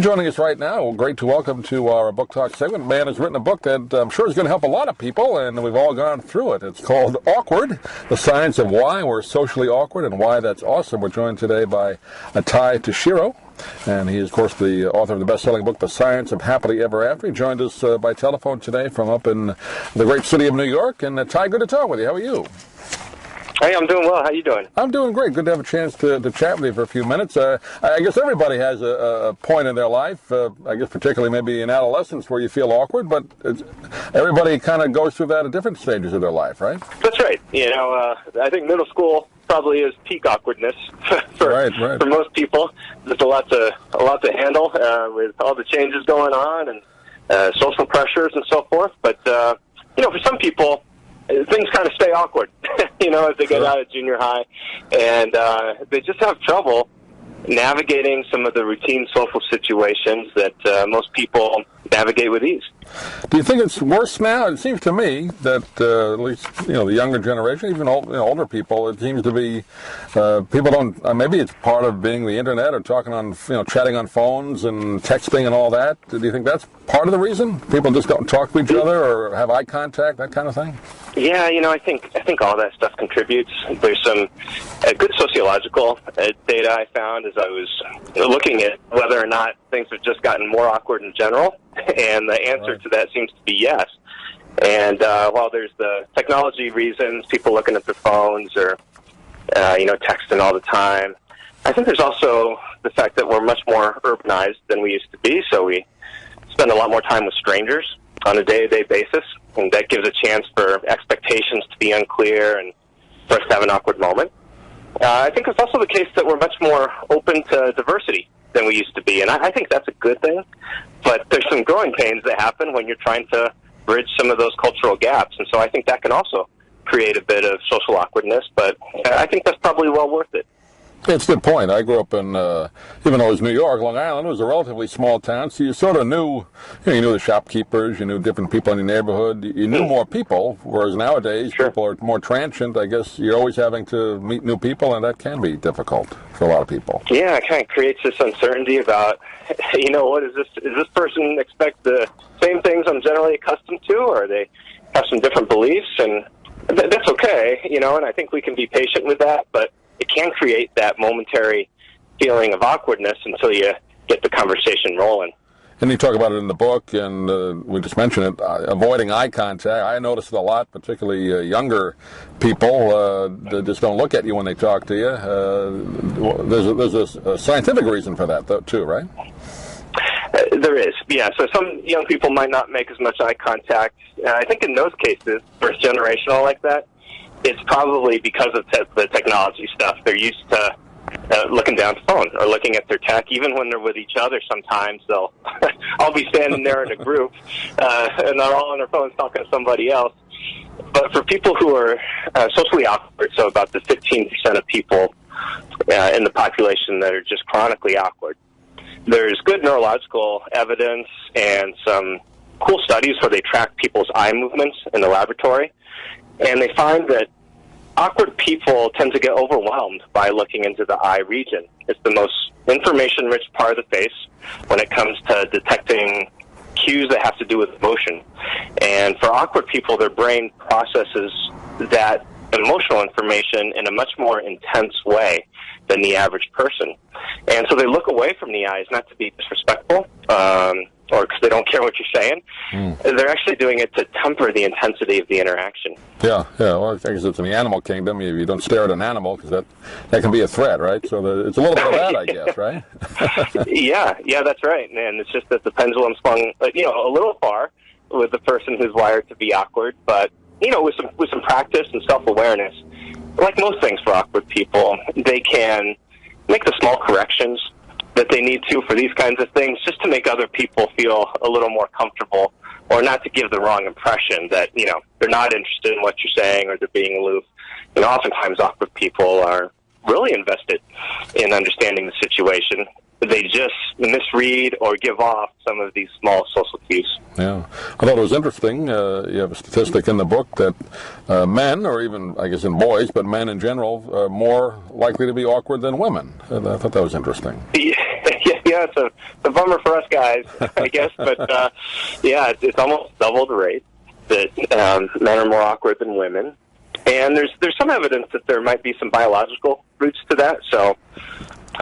Joining us right now, great to welcome to our Book Talk segment. Man has written a book that I'm sure is going to help a lot of people, and we've all gone through it. It's called Awkward, The Science of Why We're Socially Awkward and Why That's Awesome. We're joined today by Tashiro, and he is, of course, the author of the best-selling book, The Science of Happily Ever After. He joined us by telephone today from up in the great city of New York. And Ty, good to talk with you. How are you? Hey, I'm doing well. How you doing? I'm doing great. Good to have a chance to chat with you for a few minutes. I guess everybody has a point in their life, I guess particularly maybe in adolescence where you feel awkward, but everybody kind of goes through that at different stages of their life, right? That's right. I think middle school probably is peak awkwardness for most people. There's a lot to handle with all the changes going on and social pressures and so forth. But, for some people, things kind of stay awkward, as they get out of junior high, and they just have trouble navigating some of the routine social situations that most people navigate with ease. Do you think it's worse now? It seems to me that at least the younger generation, even older people, it seems to be people don't. Maybe it's part of being the internet or talking on chatting on phones and texting and all that. Do you think that's part of the reason people just don't talk to each other or have eye contact, that kind of thing? Yeah, I think all that stuff contributes. There's some good sociological data I found as I was looking at whether or not things have just gotten more awkward in general, and the answer to that seems to be yes. And while there's the technology reasons, people looking at their phones or texting all the time, I think there's also the fact that we're much more urbanized than we used to be, so we spend a lot more time with strangers on a day-to-day basis, and that gives a chance for expectations to be unclear and for us to have an awkward moment. I think it's also the case that we're much more open to diversity than we used to be, and I think that's a good thing. But there's some growing pains that happen when you're trying to bridge some of those cultural gaps, and so I think that can also create a bit of social awkwardness, but I think that's probably well worth it. It's a good point. I grew up in, even though it was New York, Long Island, it was a relatively small town, so you sort of knew, you knew the shopkeepers, you knew different people in your neighborhood, you knew more people, whereas nowadays people are more transient. I guess you're always having to meet new people, and that can be difficult for a lot of people. Yeah, it kind of creates this uncertainty about, what is this? Does this person expect the same things I'm generally accustomed to, or they have some different beliefs? And that's okay, and I think we can be patient with that, but it can create that momentary feeling of awkwardness until you get the conversation rolling. And you talk about it in the book, and we just mentioned it, avoiding eye contact. I notice it a lot, particularly younger people that just don't look at you when they talk to you. There's a scientific reason for that, though, too, right? There is, yeah. So some young people might not make as much eye contact. I think in those cases, first generational like that, it's probably because of the technology stuff. They're used to looking down the phone or looking at their tech. Even when they're with each other, sometimes they'll all be standing there in a group, and they're all on their phones talking to somebody else. But for people who are socially awkward, so about the 15% of people in the population that are just chronically awkward, there's good neurological evidence and some cool studies where they track people's eye movements in the laboratory. And they find that awkward people tend to get overwhelmed by looking into the eye region. It's the most information-rich part of the face when it comes to detecting cues that have to do with emotion. And for awkward people, their brain processes that emotional information in a much more intense way than the average person. And so they look away from the eyes, not to be disrespectful, or because they don't care what you're saying. They're actually doing it to temper the intensity of the interaction. Yeah. Well, I guess it's in the animal kingdom. You don't stare at an animal because that can be a threat, right? So it's a little bit of that, I guess, right? yeah, that's right. And it's just that the pendulum swung, a little far with the person who's wired to be awkward, but with some practice and self-awareness, like most things for awkward people, they can make the small corrections that they need to for these kinds of things just to make other people feel a little more comfortable, or not to give the wrong impression that, they're not interested in what you're saying or they're being aloof. Oftentimes awkward people are really invested in understanding the situation. They just misread or give off some of these small social cues. Yeah. I thought it was interesting. You have a statistic in the book that men, or even, I guess, in boys, but men in general, are more likely to be awkward than women. I thought that was interesting. Yeah, it's a bummer for us guys, I guess. But, yeah, it's almost double the rate that men are more awkward than women. And there's some evidence that there might be some biological roots to that. So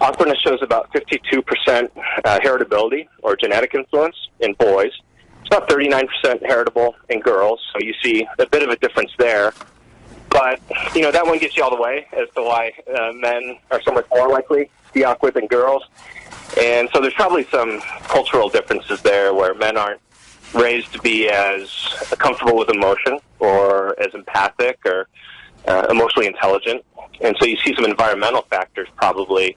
awkwardness shows about 52% heritability or genetic influence in boys. It's about 39% heritable in girls, so you see a bit of a difference there. But, that one gets you all the way as to why men are so much more likely to be awkward than girls. And so there's probably some cultural differences there where men aren't raised to be as comfortable with emotion or as empathic or emotionally intelligent. And so you see some environmental factors probably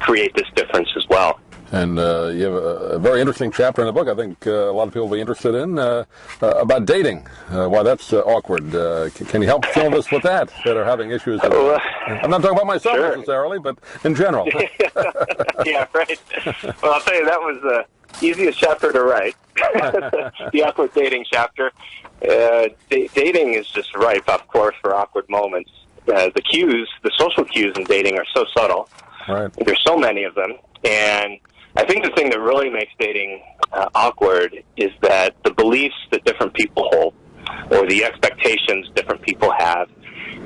create this difference as well. And you have a very interesting chapter in the book I think a lot of people will be interested in about dating, why that's awkward. Can you help some of us with that are having issues? I'm not talking about myself necessarily, but in general. Yeah, right. Well, I'll tell you, that was the easiest chapter to write, the awkward dating chapter. Dating is just ripe, of course, for awkward moments. The social cues in dating are so subtle. Right. There's so many of them, and I think the thing that really makes dating awkward is that the beliefs that different people hold or the expectations different people have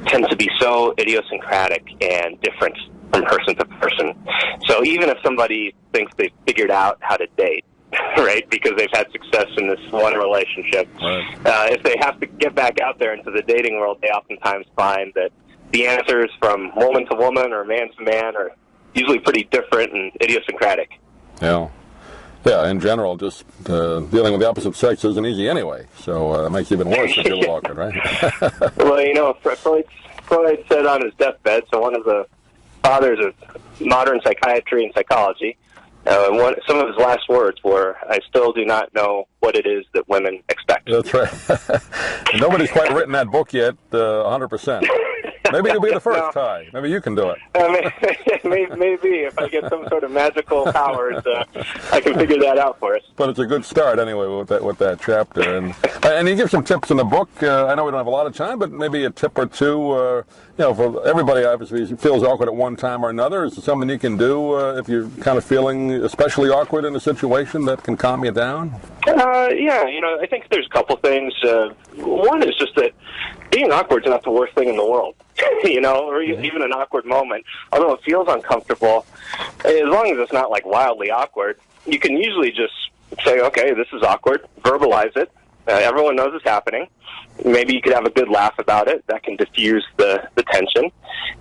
tend to be so idiosyncratic and different from person to person. So even if somebody thinks they've figured out how to date, right, because they've had success in this one relationship, right. If they have to get back out there into the dating world, they oftentimes find that the answers from woman to woman or man to man are usually pretty different and idiosyncratic. Yeah. Yeah, in general, just dealing with the opposite sex isn't easy anyway, so it makes it even worse if you're awkward, right? Well, Freud said on his deathbed, so one of the fathers of modern psychiatry and psychology, some of his last words were, "I still do not know what it is that women expect." That's right. Nobody's quite written that book yet, 100%. Maybe you'll be the first, Ty. Maybe you can do it. Maybe if I get some sort of magical powers, I can figure that out for us. But it's a good start anyway with that chapter, and you give some tips in the book. I know we don't have a lot of time, but maybe a tip or two. For everybody, obviously feels awkward at one time or another. Is there something you can do if you're kind of feeling especially awkward in a situation that can calm you down? Yeah, I think there's a couple things. One is just that being awkward is not the worst thing in the world. Or even an awkward moment. Although it feels uncomfortable, as long as it's not like wildly awkward, you can usually just say, okay, this is awkward, verbalize it. Everyone knows it's happening. Maybe you could have a good laugh about it. That can diffuse the tension.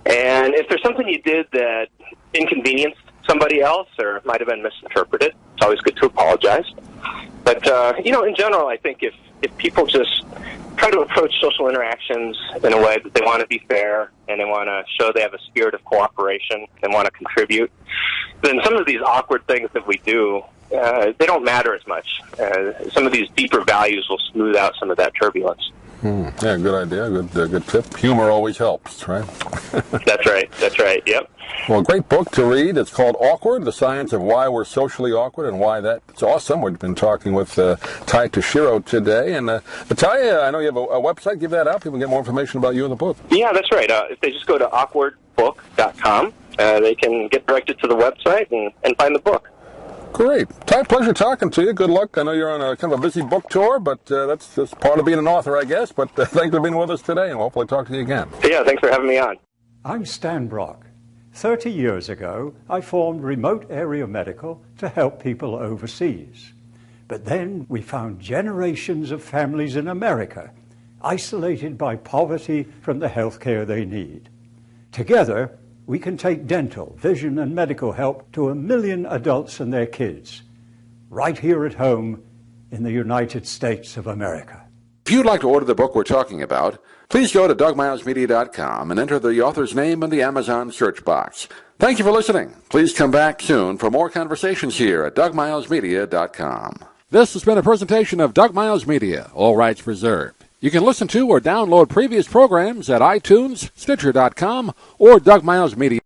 And if there's something you did that inconvenienced somebody else or might have been misinterpreted, it's always good to apologize. But, in general, I think if people just try to approach social interactions in a way that they want to be fair and they want to show they have a spirit of cooperation and want to contribute, then some of these awkward things that we do, they don't matter as much. Some of these deeper values will smooth out some of that turbulence. Yeah, good idea. Good tip. Humor always helps, right? That's right. Yep. Well, great book to read. It's called Awkward, The Science of Why We're Socially Awkward and Why That's Awesome. We've been talking with Ty Tashiro today. And Ty, I know you have a website. Give that out. People can get more information about you in the book. Yeah, that's right. If they just go to awkwardbook.com, they can get directed to the website and find the book. Great. Ty, pleasure talking to you. Good luck. I know you're on a kind of a busy book tour, but that's just part of being an author, I guess. But thanks for being with us today, and we'll hopefully talk to you again. Yeah, thanks for having me on. I'm Stan Brock. 30 years ago, I formed Remote Area Medical to help people overseas. But then we found generations of families in America isolated by poverty from the health care they need. Together, we can take dental, vision, and medical help to 1 million adults and their kids, right here at home in the United States of America. If you'd like to order the book we're talking about, please go to DougMilesMedia.com and enter the author's name in the Amazon search box. Thank you for listening. Please come back soon for more conversations here at DougMilesMedia.com. This has been a presentation of Doug Miles Media, all rights reserved. You can listen to or download previous programs at iTunes, Stitcher.com, or Doug Miles Media.